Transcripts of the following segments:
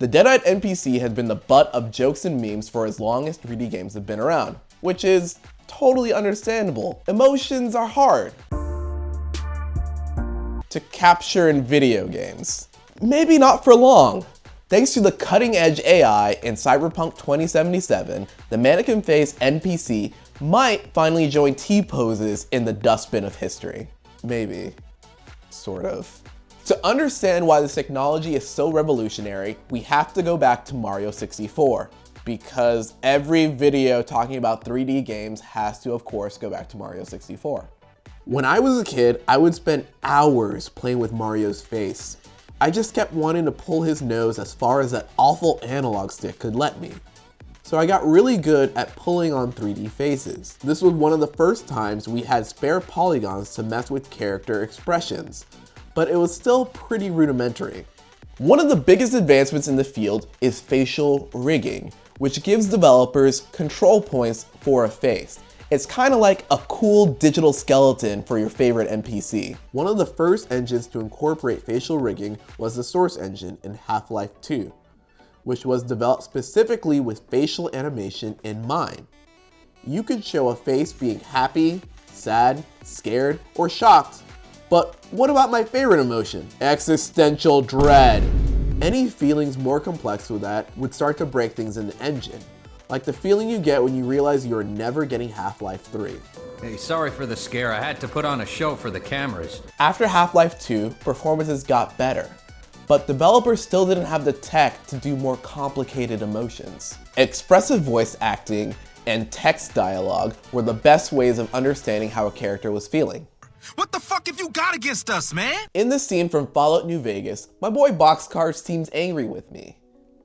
The Deadite NPC has been the butt of jokes and memes for as long as 3D games have been around, which is totally understandable. Emotions are hard to capture in video games. Maybe not for long. Thanks to the cutting-edge AI in Cyberpunk 2077, the mannequin face NPC might finally join T-poses in the dustbin of history. Maybe. Sort of. To understand why this technology is so revolutionary, we have to go back to Mario 64. Because every video talking about 3D games has to, of course, go back to Mario 64. When I was a kid, I would spend hours playing with Mario's face. I just kept wanting to pull his nose as far as that awful analog stick could let me. So I got really good at pulling on 3D faces. This was one of the first times we had spare polygons to mess with character expressions, but it was still pretty rudimentary. One of the biggest advancements in the field is facial rigging, which gives developers control points for a face. It's kind of like a cool digital skeleton for your favorite NPC. One of the first engines to incorporate facial rigging was the Source engine in Half-Life 2, which was developed specifically with facial animation in mind. You could show a face being happy, sad, scared, or shocked. But what about my favorite emotion? Existential dread. Any feelings more complex with that would start to break things in the engine. Like the feeling you get when you realize you're never getting Half-Life 3. Hey, sorry for the scare. I had to put on a show for the cameras. After Half-Life 2, performances got better, but developers still didn't have the tech to do more complicated emotions. Expressive voice acting and text dialogue were the best ways of understanding how a character was feeling. What the fuck have you got against us, man? In the scene from Fallout New Vegas, my boy Boxcar seems angry with me,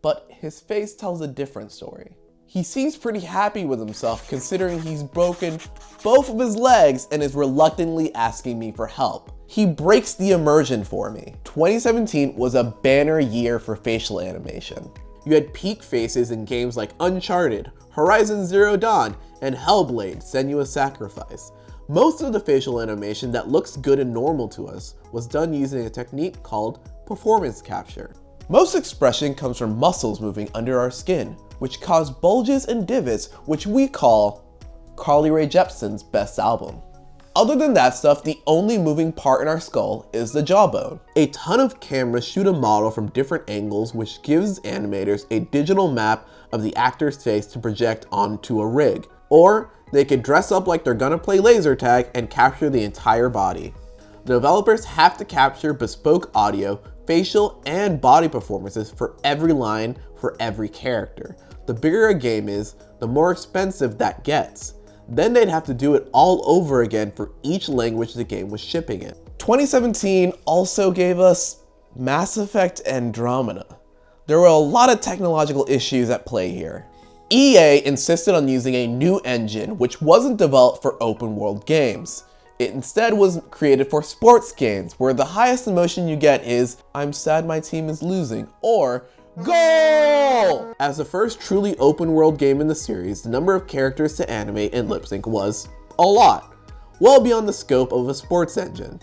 but his face tells a different story. He seems pretty happy with himself considering he's broken both of his legs and is reluctantly asking me for help. He breaks the immersion for me. 2017 was a banner year for facial animation. You had peak faces in games like Uncharted, Horizon Zero Dawn, and Hellblade: Senua's Sacrifice. Most of the facial animation that looks good and normal to us was done using a technique called performance capture. Most expression comes from muscles moving under our skin, which cause bulges and divots, which we call Carly Rae Jepsen's best album. Other than that stuff, the only moving part in our skull is the jawbone. A ton of cameras shoot a model from different angles, which gives animators a digital map of the actor's face to project onto a rig. Or they could dress up like they're gonna play laser tag and capture the entire body. The developers have to capture bespoke audio, facial, and body performances for every line for every character. The bigger a game is, the more expensive that gets. Then they'd have to do it all over again for each language the game was shipping in. 2017 also gave us Mass Effect Andromeda. There were a lot of technological issues at play here. EA insisted on using a new engine which wasn't developed for open world games. It instead was created for sports games, where the highest emotion you get is, "I'm sad my team is losing," or "Goal!" As the first truly open world game in the series, the number of characters to animate and lip sync was a lot, well beyond the scope of a sports engine.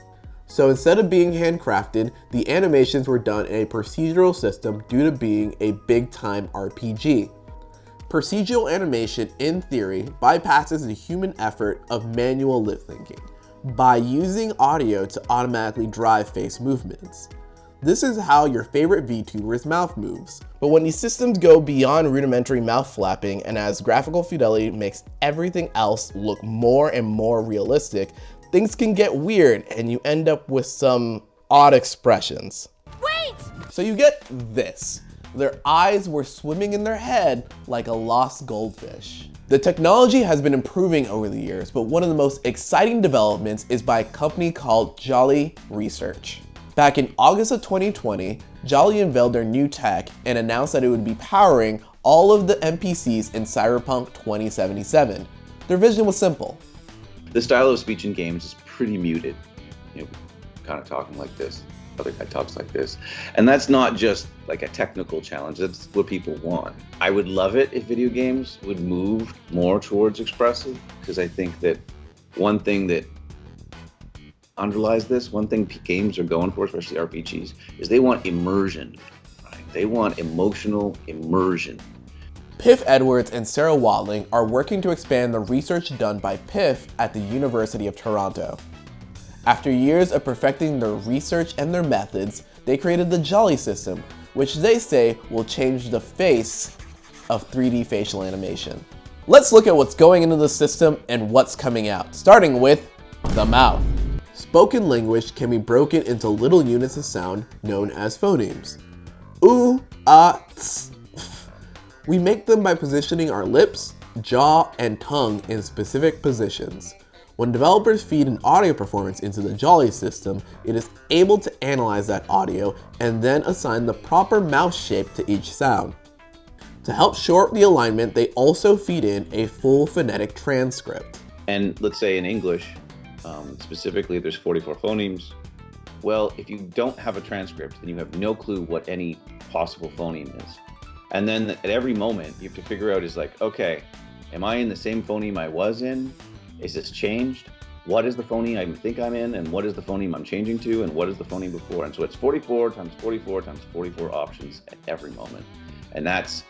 So instead of being handcrafted, the animations were done in a procedural system due to being a big time RPG. Procedural animation, in theory, bypasses the human effort of manual lip syncing by using audio to automatically drive face movements. This is how your favorite VTuber's mouth moves. But when these systems go beyond rudimentary mouth flapping and as graphical fidelity makes everything else look more and more realistic, things can get weird and you end up with some odd expressions. Wait! So you get this. Their eyes were swimming in their head like a lost goldfish. The technology has been improving over the years, but one of the most exciting developments is by a company called Jolly Research. Back in August of 2020, Jolly unveiled their new tech and announced that it would be powering all of the NPCs in Cyberpunk 2077. Their vision was simple. The style of speech in games is pretty muted. You know, kind of talking like this. Other guy talks like this. And that's not just like a technical challenge, that's what people want. I would love it if video games would move more towards expressive, because I think that one thing that underlies this, one thing games are going for, especially RPGs, is they want immersion. Right? They want emotional immersion. Piff Edwards and Sarah Watling are working to expand the research done by Piff at the University of Toronto. After years of perfecting their research and their methods, they created the Jolly system, which they say will change the face of 3D facial animation. Let's look at what's going into the system and what's coming out, starting with the mouth. Spoken language can be broken into little units of sound known as phonemes. Oo, ah, ts. We make them by positioning our lips, jaw, and tongue in specific positions. When developers feed an audio performance into the Jolly system, it is able to analyze that audio and then assign the proper mouth shape to each sound. To help shore up the alignment, they also feed in a full phonetic transcript. And let's say in English, specifically, there's 44 phonemes. Well, if you don't have a transcript, then you have no clue what any possible phoneme is. And then at every moment, you have to figure out is like, okay, am I in the same phoneme I was in? Is this changed? What is the phoneme I think I'm in? And what is the phoneme I'm changing to? And what is the phoneme before? And so it's 44 times 44 times 44 options at every moment. And that's,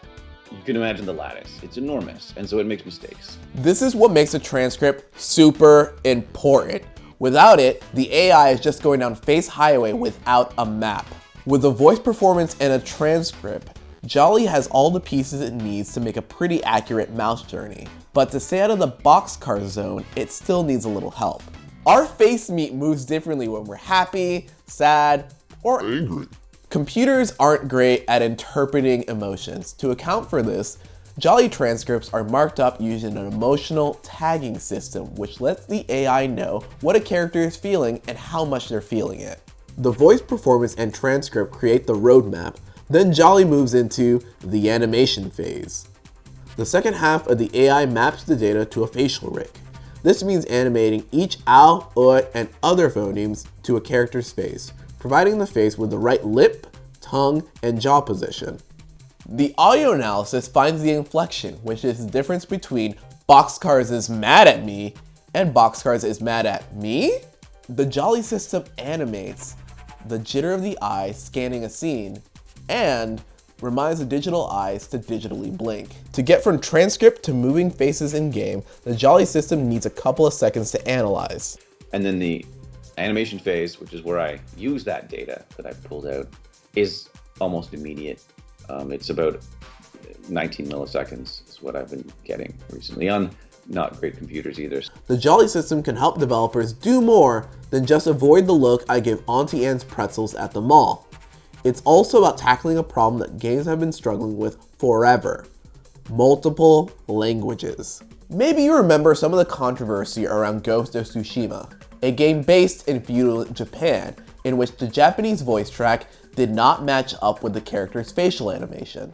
you can imagine the lattice. It's enormous. And so it makes mistakes. This is what makes a transcript super important. Without it, the AI is just going down Face Highway without a map. With a voice performance and a transcript, Jolly has all the pieces it needs to make a pretty accurate mouse journey. But to stay out of the boxcar zone, it still needs a little help. Our face meat moves differently when we're happy, sad, or angry. Computers aren't great at interpreting emotions. To account for this, Jolly transcripts are marked up using an emotional tagging system, which lets the AI know what a character is feeling and how much they're feeling it. The voice performance and transcript create the roadmap, then Jolly moves into the animation phase. The second half of the AI maps the data to a facial rig. This means animating each ow, and other phonemes to a character's face, providing the face with the right lip, tongue, and jaw position. The audio analysis finds the inflection, which is the difference between Boxcars is mad at me and Boxcars is mad at me? The Jolly system animates the jitter of the eye scanning a scene and reminds the digital eyes to digitally blink. To get from transcript to moving faces in game, the Jolly system needs a couple of seconds to analyze. And then the animation phase, which is where I use that data that I pulled out, is almost immediate. It's about 19 milliseconds is what I've been getting recently on not great computers either. The Jolly system can help developers do more than just avoid the look I give Auntie Anne's pretzels at the mall. It's also about tackling a problem that games have been struggling with forever: multiple languages. Maybe you remember some of the controversy around Ghost of Tsushima, a game based in feudal Japan, in which the Japanese voice track did not match up with the character's facial animation.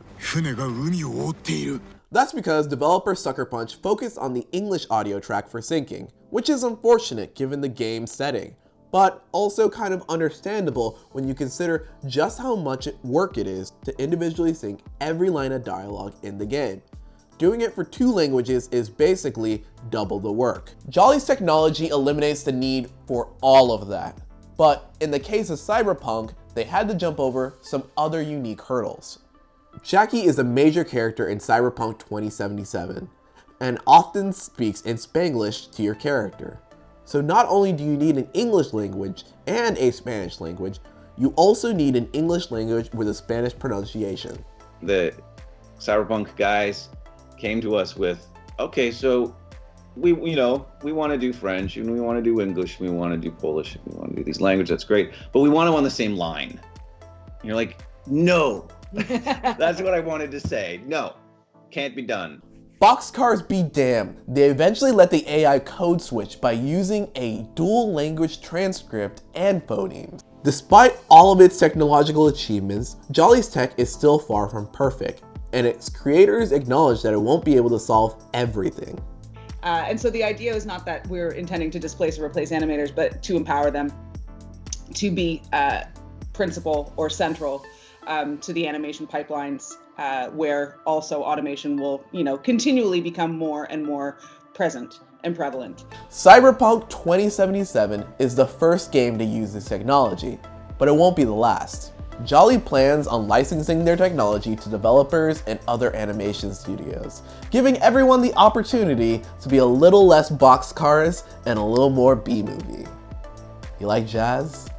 That's because developer Sucker Punch focused on the English audio track for syncing, which is unfortunate given the game's setting, but also kind of understandable when you consider just how much work it is to individually sync every line of dialogue in the game. Doing it for 2 languages is basically double the work. Jolly's technology eliminates the need for all of that, but in the case of Cyberpunk, they had to jump over some other unique hurdles. Jackie is a major character in Cyberpunk 2077 and often speaks in Spanglish to your character. So not only do you need an English language and a Spanish language, you also need an English language with a Spanish pronunciation. The Cyberpunk guys came to us with, okay, so we want to do French and we want to do English, and we want to do Polish, and we want to do these languages, that's great, but we want them on the same line. And you're like, no, that's what I wanted to say. No, can't be done. Boxcars be damned. They eventually let the AI code switch by using a dual language transcript and phonemes. Despite all of its technological achievements, Jolly's tech is still far from perfect, and its creators acknowledge that it won't be able to solve everything. And so the idea is not that we're intending to displace or replace animators, but to empower them to be principal or central to the animation pipelines, where also automation will, continually become more and more present and prevalent. Cyberpunk 2077 is the first game to use this technology, but it won't be the last. Jolly plans on licensing their technology to developers and other animation studios, giving everyone the opportunity to be a little less boxcars and a little more B-movie. You like jazz?